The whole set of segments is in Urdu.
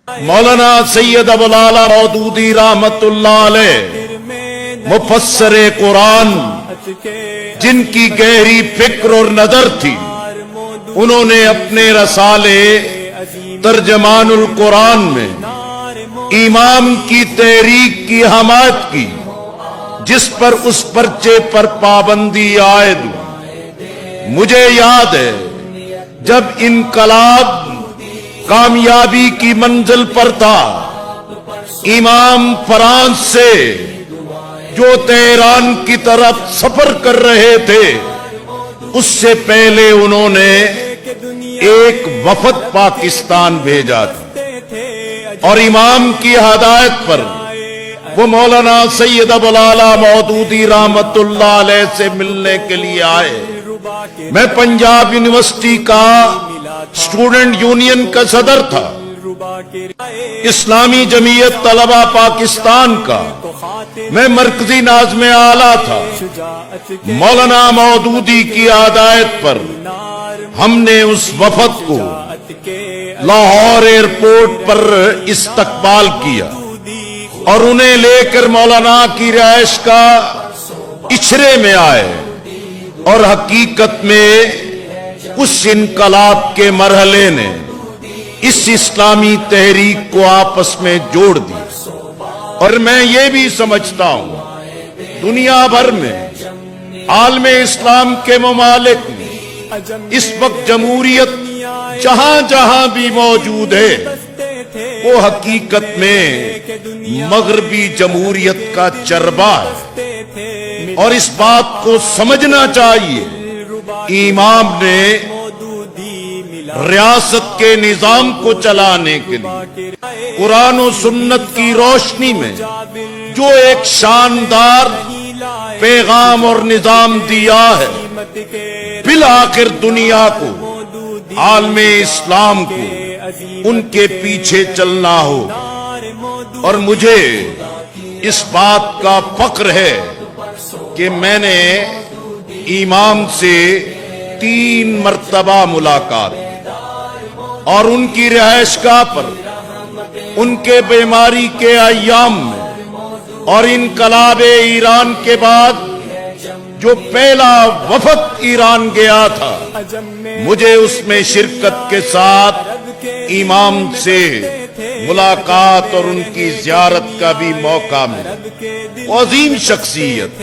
مولانا سید ابو العلا مودودی رحمت اللہ علیہ مفسر قرآن، جن کی گہری فکر اور نظر تھی، انہوں نے اپنے رسالے ترجمان القرآن میں امام کی تحریک کی حمایت کی، جس پر اس پرچے پر پابندی عائد ہوئی۔ مجھے یاد ہے جب انقلاب کامیابی کی منزل پر تھا، امام فرانس سے جو تہران کی طرف سفر کر رہے تھے، اس سے پہلے انہوں نے ایک وفد پاکستان بھیجا تھا، اور امام کی ہدایت پر وہ مولانا سید ابو العلا مودودی رحمت اللہ علیہ سے ملنے کے لیے آئے۔ میں پنجاب یونیورسٹی کا اسٹوڈنٹ یونین کا صدر تھا، اسلامی جمعیت طلبہ پاکستان کا میں مرکزی ناظم اعلیٰ تھا۔ مولانا مودودی کی ہدایت پر ہم نے اس وفد کو لاہور ایئرپورٹ پر استقبال کیا اور انہیں لے کر مولانا کی رہائش کا اچھرے میں آئے، اور حقیقت میں اس انقلاب کے مرحلے نے اس اسلامی تحریک کو آپس میں جوڑ دی۔ اور میں یہ بھی سمجھتا ہوں دنیا بھر میں عالم اسلام کے ممالک میں اس وقت جمہوریت جہاں جہاں بھی موجود ہے، وہ حقیقت میں مغربی جمہوریت کا چربا ہے، اور اس بات کو سمجھنا چاہیے۔ امام نے ریاست کے نظام کو چلانے کے لیے قرآن و سنت کی روشنی میں جو ایک شاندار پیغام اور نظام دیا ہے، بالآخر دنیا کو، عالم اسلام کو ان کے پیچھے چلنا ہو۔ اور مجھے اس بات کا فخر ہے کہ میں نے امام سے 3 مرتبہ ملاقات کی، اور ان کی رہائش گاہ پر ان کے بیماری کے ایام میں اور انقلاب ایران کے بعد جو پہلا وفد ایران گیا تھا، مجھے اس میں شرکت کے ساتھ امام سے ملاقات اور ان کی زیارت کا بھی موقع ملا۔ عظیم شخصیت،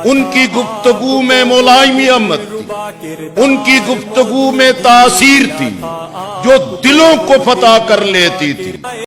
ان کی گفتگو میں ملائمیت تھی، ان کی گفتگو میں تاثیر تھی جو دلوں کو فتح کر لیتی تھی۔